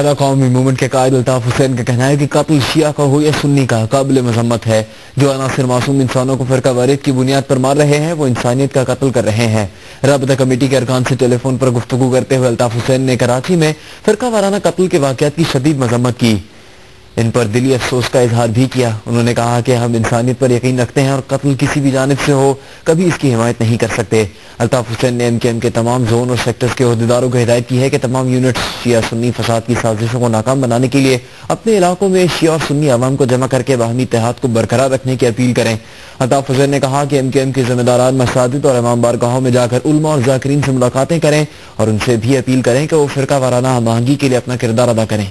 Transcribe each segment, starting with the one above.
मुत्तहिदा कौमी मूवमेंट के कायद अल्ताफ हुसैन का कहना है कि कत्ल शिया का हो या सुन्नी का काबिल मजम्मत है। जो अनासिर मासूम इंसानों को फिरका वारियत की बुनियाद पर मार रहे हैं वो इंसानियत का कत्ल कर रहे हैं। राबता कमेटी के अरकान से टेलीफोन पर गुफ्तगू करते हुए अल्ताफ हुसैन ने कराची में फिरका वाराना कत्ल के वाकयात की शदीद मजम्मत की। इन पर दिली अफसोस का इजहार भी किया। उन्होंने कहा कि हम इंसानियत पर यकीन रखते हैं और कत्ल किसी भी जानिब से हो कभी इसकी हिमायत नहीं कर सकते। अल्ताफ हुसैन ने MKM के तमाम जोन और सेक्टर्स के अहदेदारों को हिदायत की है कि तमाम यूनिट्स शिया सुन्नी फसाद की साजिशों को नाकाम बनाने के लिए अपने इलाकों में शिया और सुन्नी अवाम को जमा करके बाहमी इत्तेहाद को बरकरार रखने की अपील करें। अल्ताफ हुसैन ने कहा कि MKM के जिम्मेदारान मसाजिद और इमाम बारगाहों में जाकर उलमा और जाकिरीन से मुलाकातें करें और उनसे भी अपील करें कि वो फिरका वाराना हम आहंगी के लिए अपना किरदार अदा करें।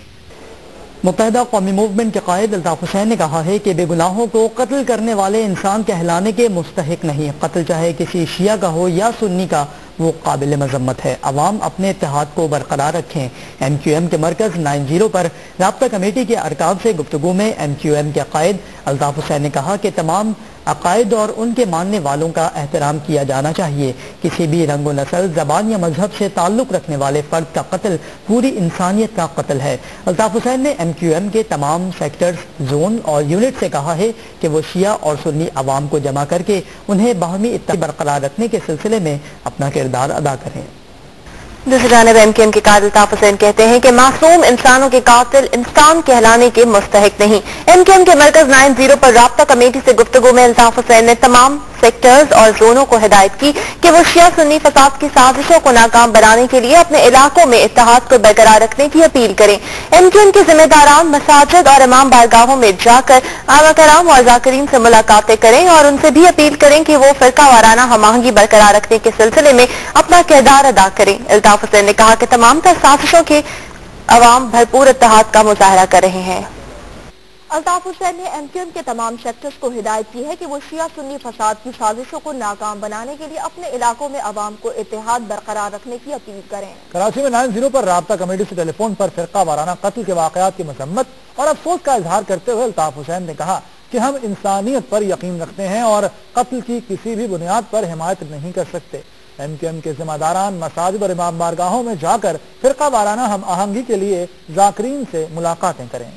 मुत्तहिदा कौमी मूवमेंट के कायद अल्ताफ हुसैन ने कहा है कि बेगुनाहों को कत्ल करने वाले इंसान कहलाने के मुस्तहिक नहीं। कत्ल चाहे किसी शिया का हो या सुन्नी का वो काबिल मजम्मत है। अवाम अपने इत्तेहाद को बरकरार रखें। MQM के मरकज 90 पर राब्ता कमेटी के अरकान से गुफ्तगू में MQM के कायद अल्ताफ हुसैन ने कहा कि तमाम अकायद और उनके मानने वालों का एहतराम किया जाना चाहिए। किसी भी रंगो नस्ल जबान या मजहब से ताल्लुक रखने वाले फर्द का कत्ल पूरी इंसानियत का कत्ल है। अल्ताफ हुसैन ने MQM के तमाम सेक्टर्स, जोन और यूनिट से कहा है कि वो शिया और सुन्नी अवाम को जमा करके उन्हें बाहमी इत्तेहाद बरकरार रखने के सिलसिले में अपना किरदार अदा करें। दूसरी जानिब MKM के कायद अल्ताफ हुसैन कहते हैं कि मासूम इंसानों के कातिल इंसान कहलाने के मुस्तहिक नहीं। MKM के मरकज 90 पर राब्ता कमेटी से गुफ्तगू में अल्ताफ हुसैन ने तमाम सेक्टर्स और जोनों को हिदायत की कि वो शिया सुन्नी फसाद की साजिशों को नाकाम बनाने के लिए अपने इलाकों में इत्तेहाद को बरकरार रखने की अपील करें। MKM के जिम्मेदारान मसाजिद और इमाम बारगाहों में जाकर आला कराम और जाकिरीन से मुलाकातें करें और उनसे भी अपील करें कि वो फिरका वाराना हम आहंगी बरकरार रखने के सिलसिले में अपना किरदार अदा करें। अल्ताफ हुसैन ने कहा कि तमाम तर साजिशों के अवाम भरपूर इत्तेहाद का मुजाहरा कर रहे हैं। अल्ताफ हुसैन ने MKM के तमाम सेक्टर्स को हिदायत की है कि वो शिया सुन्नी फसाद की साजिशों को नाकाम बनाने के लिए अपने इलाकों में अवाम को इत्तेहाद बरकरार रखने की अपील करें। कराची में 90 पर राब्ता कमेटी से टेलीफोन पर फिरका वाराना कत्ल के वाकयात की मजम्मत और अफसोस का इजहार करते हुए अल्ताफ हुसैन ने कहा कि हम इंसानियत पर यकीन रखते हैं और कत्ल की किसी भी बुनियाद पर हिमायत नहीं कर सकते। MKM के जिम्मेदारान मसाजिद और इमाम बारगाहों में जाकर फिरका वाराना हम आहंगी के लिए जाकिरीन से मुलाकातें करें।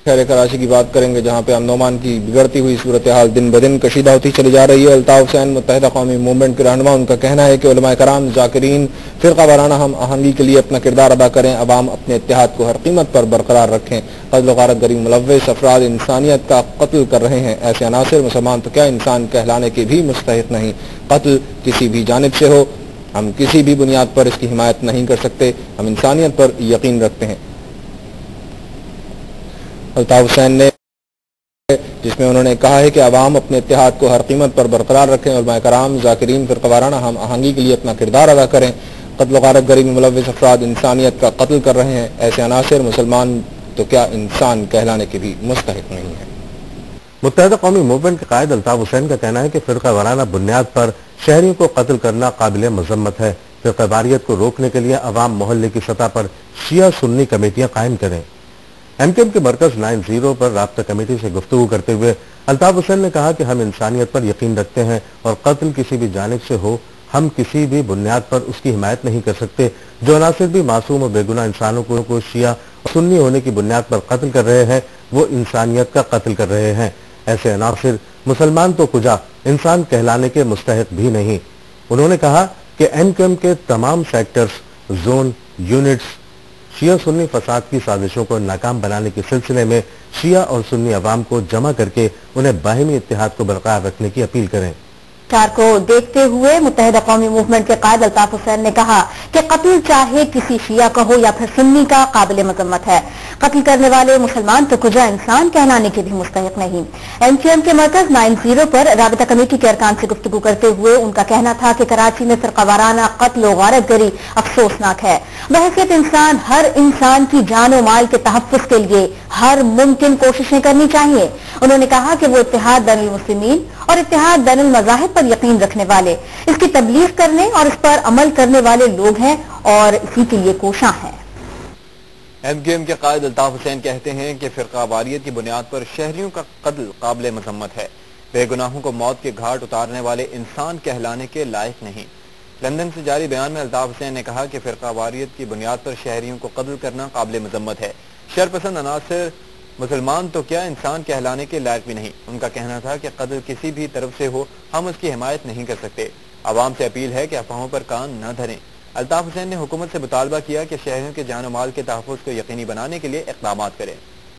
शहर कराची की बात करेंगे जहां पे अमन की बिगड़ती हुई सूरत हाल दिन ब दिन कशीदा होती चली जा रही है। अल्ताफ हुसैन मुत्तहिदा कौमी मूवमेंट के रहनुमा, उनका कहना है कि उलमाए कराम जाकिरीन फिरका वाराना हम आहंगी के लिए अपना किरदार अदा करें। अवाम अपने इत्तेहाद को हर कीमत पर बरकरार रखें। कत्ल गारत गरीब मुलव्वस अफराद इंसानियत का कत्ल कर रहे हैं। ऐसे अनासिर मुसलमान तो क्या इंसान कहलाने के भी मुस्तहिक नहीं। कत्ल किसी भी जानिब से हो हम किसी भी बुनियाद पर इसकी हिमायत नहीं कर सकते। हम इंसानियत पर यकीन रखते हैं। अल्ताफ हुसैन ने जिसमें उन्होंने कहा है कि अवाम अपने इत्तेहाद को हर कीमत पर बरकरार रखें। उलमाए कराम जाकिरीन फिरका वाराना हम आहंगी के लिए अपना किरदार अदा करें। कत्ल गारत गरीब मुलव्वस अफराद इंसानियत का कत्ल कर रहे हैं। ऐसे अनासिर मुसलमान तो क्या इंसान कहलाने के भी मुस्तहिक नहीं है। मुत्तहिदा कौमी मूवमेंट के कायद अल्ताफ हुसैन का कहना है कि फिरका वाराना बुनियाद पर शहरियों को कत्ल करना काबिल मजम्मत है। फिरका वारियत को रोकने के लिए अवाम मोहल्ले की सतह पर शिया सुन्नी कमेटियां कायम करें। MKM के मरकज 90 पर राब्ता कमेटी से गुफ्तगू करते हुए अल्ताफ हुसैन ने कहा कि हम इंसानियत पर यकीन रखते हैं और कत्ल किसी भी जानिब से हो हम किसी भी बुनियाद पर उसकी हिमायत नहीं कर सकते। जो अनासिर भी मासूम और बेगुनाह इंसानों को शिया और सुन्नी होने की बुनियाद पर कत्ल कर रहे हैं वो इंसानियत का कत्ल कर रहे हैं। ऐसे अनासिर मुसलमान तो कुजा इंसान कहलाने के मुस्तहिक भी नहीं। उन्होंने कहा कि MKM के तमाम सेक्टर्स, जोन, यूनिट्स शिया सुन्नी फसाद की साजिशों को नाकाम बनाने के सिलसिले में शिया और सुन्नी अवाम को जमा करके उन्हें बाहिमी इत्तेहाद को बरकरार रखने की अपील करें। को देखते हुए मुत्तहिदा कौमी मूवमेंट के कायद अल्ताफ हुसैन ने कहा कि कत्ल चाहे किसी शिया का हो या फिर सुन्नी का काबिल मजम्मत है। कत्ल करने वाले मुसलमान तो कुजा इंसान कहलाने के भी मुस्तहिक नहीं। MKM के मरकज 90 पर राबता कमेटी के अरकान से गुफ्तगू करते हुए उनका कहना था कि कराची में फिरका वाराना कत्ल और गारत गरी अफसोसनाक है। बहैसियत इंसान हर इंसान की जान और माल के तहफ़्फ़ुज़ के लिए हर मुमकिन कोशिशें करनी चाहिए। उन्होंने कहा कि वो इत्तेहाद बैनुल मुस्लिमीन और इत्तेहाद बैनुल मज़ाहिब पर यकीन रखने वाले, इसकी तबलीग करने और इस पर अमल करने वाले लोग हैं और इसी के लिए कोशां हैं। MKM के कायद अल्ताफ हुसैन कहते हैं कि फिरका वारियत की बुनियाद पर शहरियों का कत्ल काबिल मजम्मत है। बेगुनाहों को मौत के घाट उतारने वाले इंसान कहलाने के लायक नहीं। لندن سے جاری بیان میں الطاف حسین نے کہا کہ فرقہ واریت کی بنیاد پر شہریوں کو قتل کرنا قابل مذمت ہے۔ شرپسند عناصر مسلمان تو کیا انسان کہلانے کے لائق بھی نہیں۔ ان کا کہنا تھا کہ قتل کسی بھی طرف سے ہو ہم اس کی حمایت نہیں کر سکتے۔ عوام سے اپیل ہے کہ افواہوں پر کان نہ دھریں۔ الطاف حسین نے حکومت سے مطالبہ کیا کہ شہریوں کے جان و مال کے تحفظ کو یقینی بنانے کے لیے اقدامات کریں۔